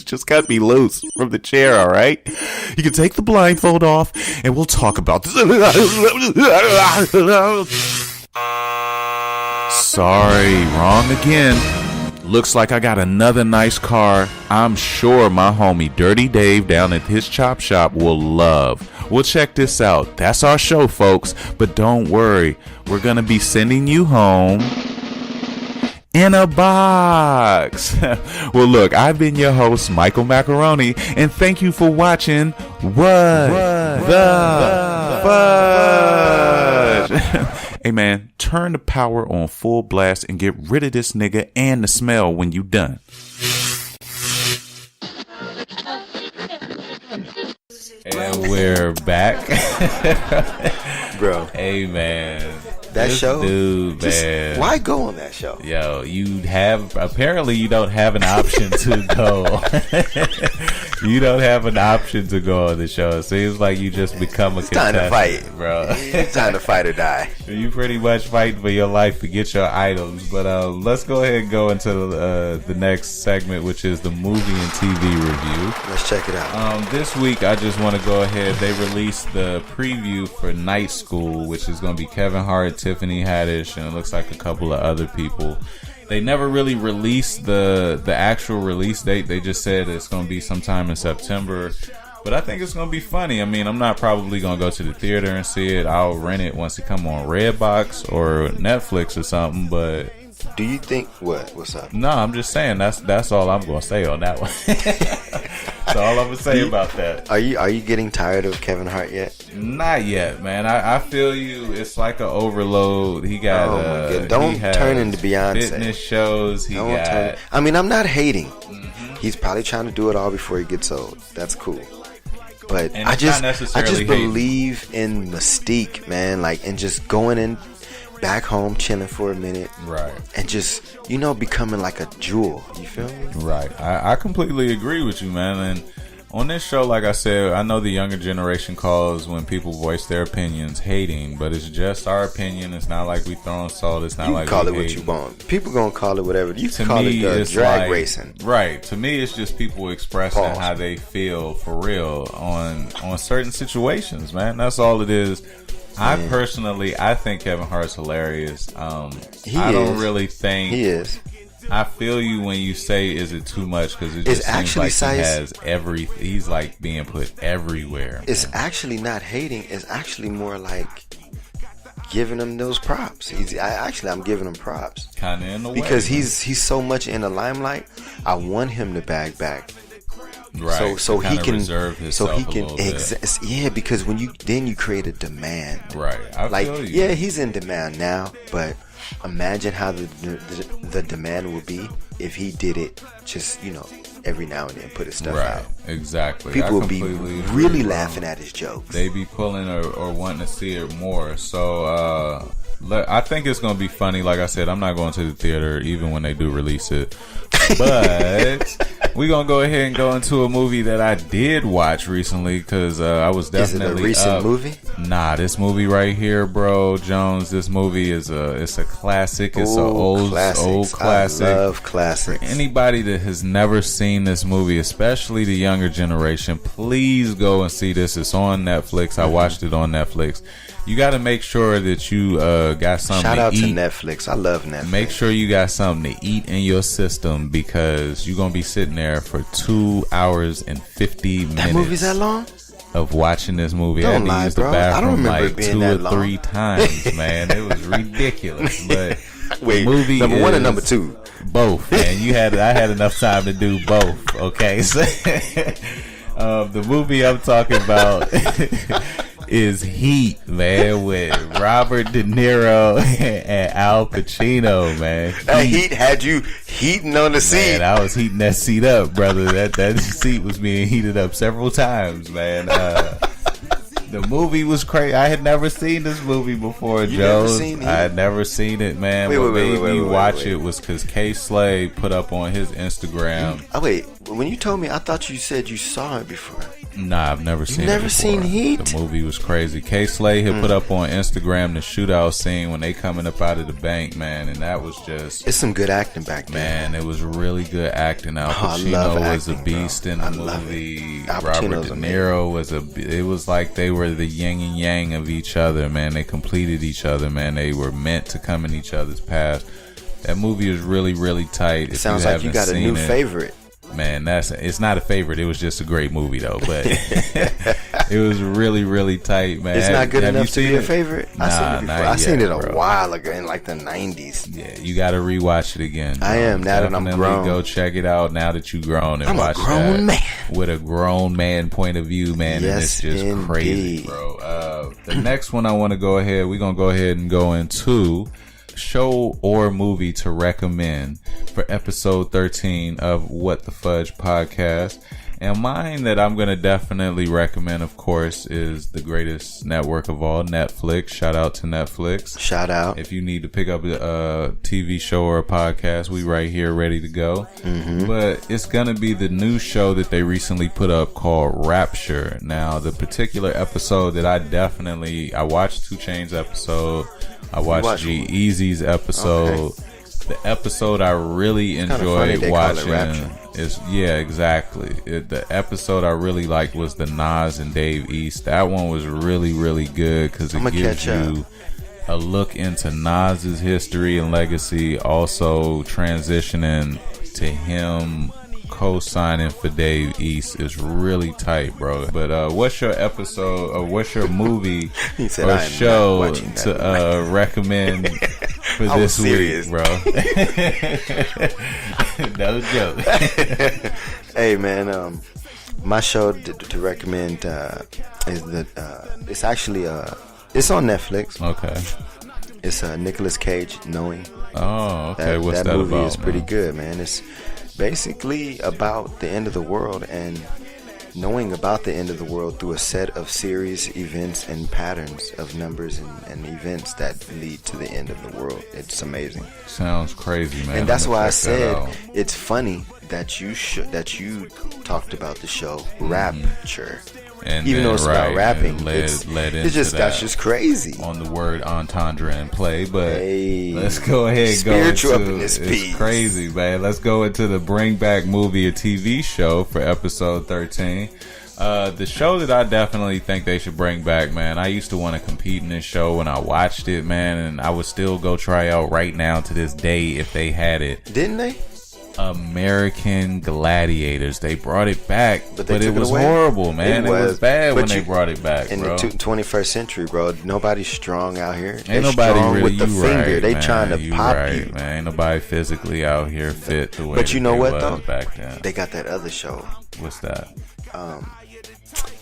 Speaker 10: just cut me loose from the chair. All right, you can take the blindfold off, and we'll talk about this. Sorry, wrong again. Looks like I got another nice car. I'm sure my homie Dirty Dave down at his chop shop will love. Well, check this out. That's our show, folks. But don't worry. We're going to be sending you home in a box. Well, look, I've been your host, Michael Macaroni, and thank you for watching What the Fudge. Hey, man, turn the power on full blast and get rid of this nigga and the smell when you done.
Speaker 5: And we're back.
Speaker 6: Bro.
Speaker 5: Hey, man.
Speaker 6: That
Speaker 5: this
Speaker 6: show?
Speaker 5: Dude, man.
Speaker 6: Why go on that show?
Speaker 5: Yo, apparently you don't have an option to go. You don't have an option to go on the show. It seems like you just become a contestant.
Speaker 6: Time to fight,
Speaker 5: bro.
Speaker 6: It's time to fight or die.
Speaker 5: You pretty much fighting for your life to get your items. But let's go ahead and go into the next segment, which is the movie and TV review.
Speaker 6: Let's check it out.
Speaker 5: This week, I just want to go ahead. They released the preview for Night School, which is going to be Kevin Hart, Tiffany Haddish, and it looks like a couple of other people. They never really released the actual release date. They just said it's going to be sometime in September. But I think it's going to be funny. I mean, I'm not probably going to go to the theater and see it. I'll rent it once it come on Redbox or Netflix or something. But
Speaker 6: do you think what's up?
Speaker 5: No, I'm just saying that's all I'm going to say on that one. That's all I'm going to say about that.
Speaker 6: Are you getting tired of Kevin Hart yet?
Speaker 5: Not yet, man. I feel you. It's like an overload. He got
Speaker 6: don't turn into Beyonce.
Speaker 5: Fitness shows.
Speaker 6: I mean, I'm not hating. Mm-hmm. He's probably trying to do it all before he gets old. That's cool. But I just believe in mystique, man. Like, and just going in back home, chilling for a minute,
Speaker 5: right?
Speaker 6: And just becoming like a jewel. You feel me?
Speaker 5: Right. I completely agree with you, man. And on this show, like I said, I know the younger generation calls when people voice their opinions hating, but it's just our opinion. It's not like we throwing salt. It's not
Speaker 6: you
Speaker 5: like
Speaker 6: call
Speaker 5: we
Speaker 6: it what
Speaker 5: hating.
Speaker 6: you want. People gonna call it whatever. You can
Speaker 5: to
Speaker 6: call
Speaker 5: me,
Speaker 6: it drag racing.
Speaker 5: Right. To me, it's just people expressing how they feel for real on certain situations, man. That's all it is. I think Kevin Hart's hilarious. I don't really think
Speaker 6: he is.
Speaker 5: I feel you when you say, "Is it too much?" Because it just seems like he has everything. He's like being put everywhere. Man.
Speaker 6: It's actually not hating. It's actually more like giving him those props. I'm giving him props.
Speaker 5: Kind of in the way
Speaker 6: because he's so much in the limelight. I want him to bag back
Speaker 5: Right.
Speaker 6: So he can
Speaker 5: reserve himself
Speaker 6: because when you create a demand.
Speaker 5: Right. I feel you.
Speaker 6: Yeah, he's in demand now, but imagine how the demand would be if he did it just, every now and then put his stuff out.
Speaker 5: Exactly.
Speaker 6: People would be really laughing at his jokes.
Speaker 5: They be pulling or wanting to see it more. So I think it's going to be funny. Like I said, I'm not going to the theater even when they do release it. But we're going to go ahead and go into a movie that I did watch recently because I was definitely
Speaker 6: Is it a recent movie?
Speaker 5: Nah, this movie right here, bro, Jones, this movie is it's a classic. It's an old classic.
Speaker 6: I love classics.
Speaker 5: For anybody that has never seen this movie, especially the younger generation, please go and see this. It's on Netflix. I watched it on Netflix. You got to make sure that you got something
Speaker 6: Shout out
Speaker 5: to eat.
Speaker 6: to Netflix. I love Netflix.
Speaker 5: Make sure you got something to eat in your system because you're going to be sitting there for 2 hours and 50 minutes.
Speaker 6: That movie's that long?
Speaker 5: Of watching this movie. I had to use the bathroom like 2 or 3 times, man. It was ridiculous. But
Speaker 6: wait,
Speaker 5: movie
Speaker 6: number 1 and number 2?
Speaker 5: Both, man. I had enough time to do both. Okay, so the movie I'm talking about is Heat, man, with Robert De Niro and Al Pacino, man.
Speaker 6: Heat had you heating on the seat.
Speaker 5: Man, I was heating that seat up, brother. That seat was being heated up several times, man. The movie was crazy. I had never seen this movie before, Joe. I had never seen it, man. What made me watch it was because K Slay put up on his Instagram.
Speaker 6: Wait, when you told me, I thought you said you saw it before.
Speaker 5: Nah, I've never seen it.
Speaker 6: Never seen Heat?
Speaker 5: The movie was crazy. K Slay had put up on Instagram the shootout scene when they coming up out of the bank, man, and that was just...
Speaker 6: It's some good acting back there.
Speaker 5: Man, it was really good acting. Al Pacino was a beast in the movie. Robert De Niro was it was like they were the yin and yang of each other, man. They completed each other, man. They were meant to come in each other's paths. That movie is really, really tight.
Speaker 6: It sounds like you got a new favorite.
Speaker 5: Man, it's not a favorite. It was just a great movie, though. But it was really, really tight, man.
Speaker 6: It's not good enough to be a favorite?
Speaker 5: I
Speaker 6: seen it a while ago in like the 90s.
Speaker 5: Yeah, you got to rewatch it again.
Speaker 6: I am, now that I'm grown.
Speaker 5: Go check it out now that you've grown and watch
Speaker 6: a grown man.
Speaker 5: With a grown man point of view, man.
Speaker 6: Yes,
Speaker 5: and it's just
Speaker 6: indeed.
Speaker 5: crazy, bro. The next one I want to we're going to go ahead and go into show or movie to recommend for episode 13 of What the Fudge Podcast. And mine that I'm going to definitely recommend, of course, is the greatest network of all, Netflix. Shout out to Netflix.
Speaker 6: Shout out.
Speaker 5: If you need to pick up a TV show or a podcast, we right here ready to go. Mm-hmm. But it's going to be the new show that they recently put up called Rapture. Now, the particular episode that I watched 2 Chainz episode. I watched G-Eazy's episode. Okay. The episode I really enjoyed watching is exactly. The episode I really liked was the Nas and Dave East. That one was really, really good because it gives you a look into Nas's history and legacy, also transitioning to him co-signing for Dave East is really tight, bro. But what's your episode or what's your movie or show to recommend for this week, bro? No joke.
Speaker 6: Hey, man, my show to recommend is it's actually it's on Netflix.
Speaker 5: Okay.
Speaker 6: It's Nicolas Cage, Knowing.
Speaker 5: Oh, okay. What's that
Speaker 6: movie
Speaker 5: about?
Speaker 6: Is pretty good, man. It's basically about the end of the world and knowing about the end of the world through a set of series, events, and patterns of numbers and events that lead to the end of the world. It's amazing.
Speaker 5: Sounds crazy, man.
Speaker 6: And that's why I said it's funny that you talked about the show Rapture. And even though it's about rapping, that's just crazy.
Speaker 5: On the word entendre and play, but let's go ahead and go into
Speaker 6: this
Speaker 5: it's
Speaker 6: piece.
Speaker 5: Crazy, man. Let's go into the Bring Back Movie or TV show for episode 13. The show that I definitely think they should bring back, man. I used to want to compete in this show when I watched it, man, and I would still go try out right now to this day if they had it.
Speaker 6: Didn't they?
Speaker 5: American Gladiators. They brought it back, but it was
Speaker 6: away.
Speaker 5: horrible, man. It was bad when they brought it back,
Speaker 6: in
Speaker 5: bro.
Speaker 6: the 21st century, bro. Nobody's strong out here.
Speaker 5: Ain't nobody
Speaker 6: strong
Speaker 5: really
Speaker 6: with the finger. They
Speaker 5: man.
Speaker 6: trying to pop
Speaker 5: right,
Speaker 6: you,
Speaker 5: man. Ain't nobody physically out here fit the way.
Speaker 6: But you know what though?
Speaker 5: Back then.
Speaker 6: They got that other show.
Speaker 5: What's that?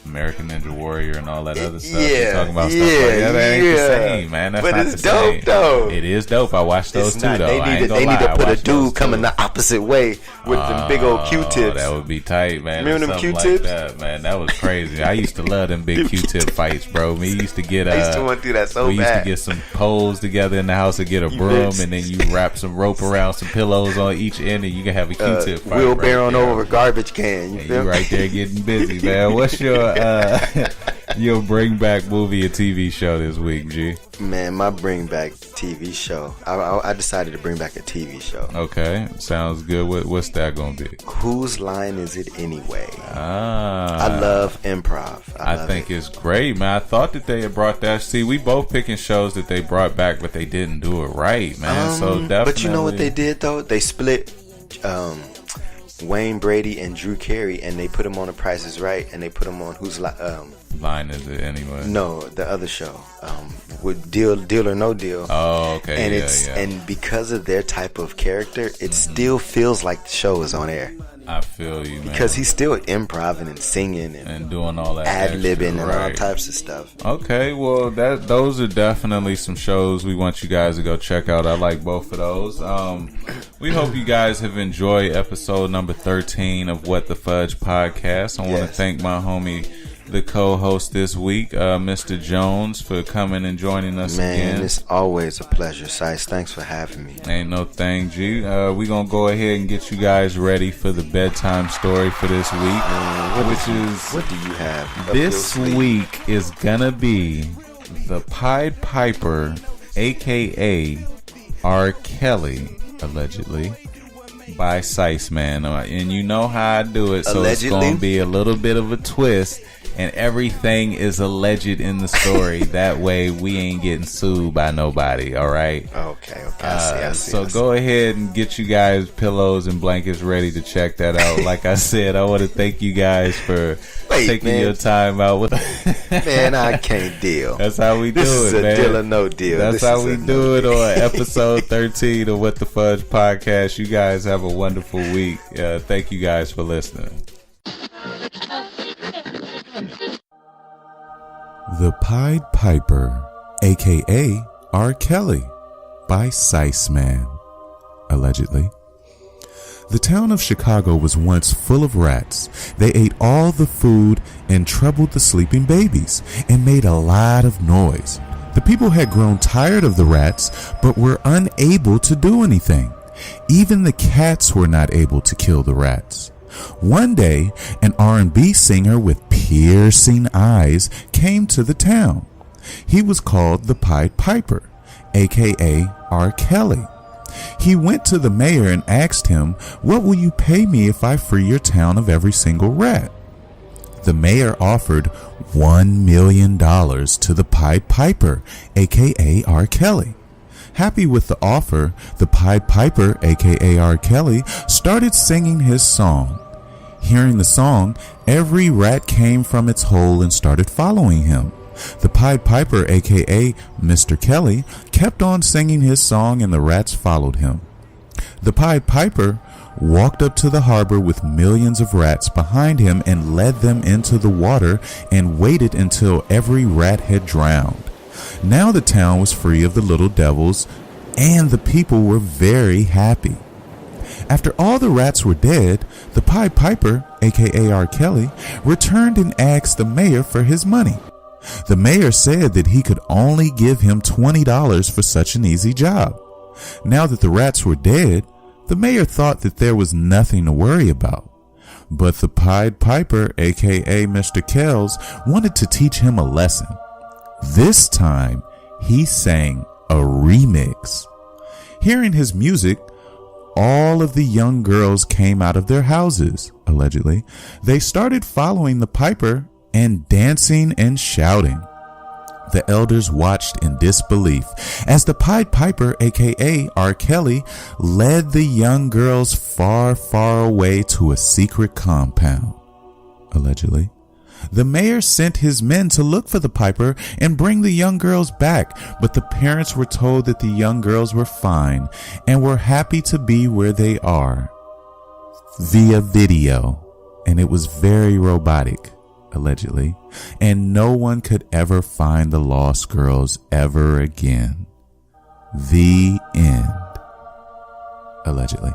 Speaker 5: American Ninja Warrior and all that other stuff.
Speaker 6: Yeah,
Speaker 5: You're talking about stuff like that. That ain't the same, man. That's
Speaker 6: but
Speaker 5: not
Speaker 6: it's
Speaker 5: the same.
Speaker 6: dope, though.
Speaker 5: It is dope. I watched those too, though.
Speaker 6: They need to put a dude coming the opposite way with them big old Q-tips.
Speaker 5: That would be tight, man.
Speaker 6: Remember them
Speaker 5: Something
Speaker 6: Q-tips?
Speaker 5: like that, man. That was crazy. I used to love them big Q-tip fights, bro. We used to get
Speaker 6: I used to want to do that so
Speaker 5: we used
Speaker 6: bad.
Speaker 5: to get some poles together in the house and get a broom, and then you wrap some rope around some pillows on each end, and you can have a Q-tip fight.
Speaker 6: Wheelbarrowing
Speaker 5: right
Speaker 6: over a garbage can. You feel
Speaker 5: you right there getting busy, man. What's your bring back movie or TV show this week, G?
Speaker 6: Man, my bring back TV show. I decided to bring back a TV show.
Speaker 5: Okay, sounds good. What's that gonna be?
Speaker 6: Whose line is it anyway?
Speaker 5: I
Speaker 6: love improv.
Speaker 5: I think it's great, man. I thought that they had brought that. See, we both picking shows that they brought back, but they didn't do it right, man. So definitely.
Speaker 6: But you know what they did though? They split Wayne Brady and Drew Carey, and they put them on The Price is Right, and they put them on Whose
Speaker 5: Line is it anyway?
Speaker 6: No, the other show with Deal or No Deal.
Speaker 5: Oh, okay.
Speaker 6: And and because of their type of character, it still feels like the show is on air.
Speaker 5: I feel you, man.
Speaker 6: Because he's still improvising and singing and
Speaker 5: doing all that
Speaker 6: ad-libbing and
Speaker 5: right.
Speaker 6: all types of stuff.
Speaker 5: Okay, well, those are definitely some shows we want you guys to go check out. I like both of those. We hope you guys have enjoyed episode number 13 of What the Fudge Podcast. I want to thank my homie, the co-host this week, Mr. Jones, for coming and joining us again.
Speaker 6: Man, it's always a pleasure, Sice. Thanks for having me.
Speaker 5: Ain't no thing, G. We're going to go ahead and get you guys ready for the bedtime story for this week.
Speaker 6: What do you have?
Speaker 5: This week is going to be the Pied Piper, a.k.a. R.Kelly, allegedly, by Sice, man. And you know how I do it, so allegedly? It's going to be a little bit of a twist. And everything is alleged in the story. That way we ain't getting sued by nobody, all right?
Speaker 6: Okay. I see.
Speaker 5: So go ahead and get you guys pillows and blankets ready to check that out. Like I said, I want to thank you guys for taking your time out.
Speaker 6: Man, I can't deal.
Speaker 5: That's how we do it, man.
Speaker 6: This is a deal or no deal.
Speaker 5: That's how we do it on episode 13 of What the Fudge Podcast. You guys have a wonderful week. Thank you guys for listening.
Speaker 10: The Pied Piper, a.k.a. R.Kelly, by Sice Man, allegedly. The town of Chicago was once full of rats. They ate all the food and troubled the sleeping babies and made a lot of noise. The people had grown tired of the rats but were unable to do anything. Even the cats were not able to kill the rats. One day, an R&B singer with piercing eyes came to the town. He was called the Pied Piper, a.k.a. R.Kelly. He went to the mayor and asked him, "What will you pay me if I free your town of every single rat?" The mayor offered $1 million to the Pied Piper, a.k.a. R.Kelly. Happy with the offer, the Pied Piper, a.k.a. R.Kelly, started singing his song. Hearing the song, every rat came from its hole and started following him. The Pied Piper, a.k.a. Mr. Kelly, kept on singing his song and the rats followed him. The Pied Piper walked up to the harbor with millions of rats behind him and led them into the water and waited until every rat had drowned. Now the town was free of the little devils, and the people were very happy. After all the rats were dead, the Pied Piper, a.k.a. R.Kelly, returned and asked the mayor for his money. The mayor said that he could only give him $20 for such an easy job. Now that the rats were dead, the mayor thought that there was nothing to worry about. But the Pied Piper, a.k.a. Mr. Kells, wanted to teach him a lesson. This time, he sang a remix. Hearing his music, all of the young girls came out of their houses, allegedly. They started following the Piper and dancing and shouting. The elders watched in disbelief as the Pied Piper, aka R.Kelly, led the young girls far, far away to a secret compound. Allegedly, the mayor sent his men to look for the Piper and bring the young girls back, but the parents were told that the young girls were fine and were happy to be where they are via video, and it was very robotic. Allegedly, and no one could ever find the lost girls ever again. The end. Allegedly.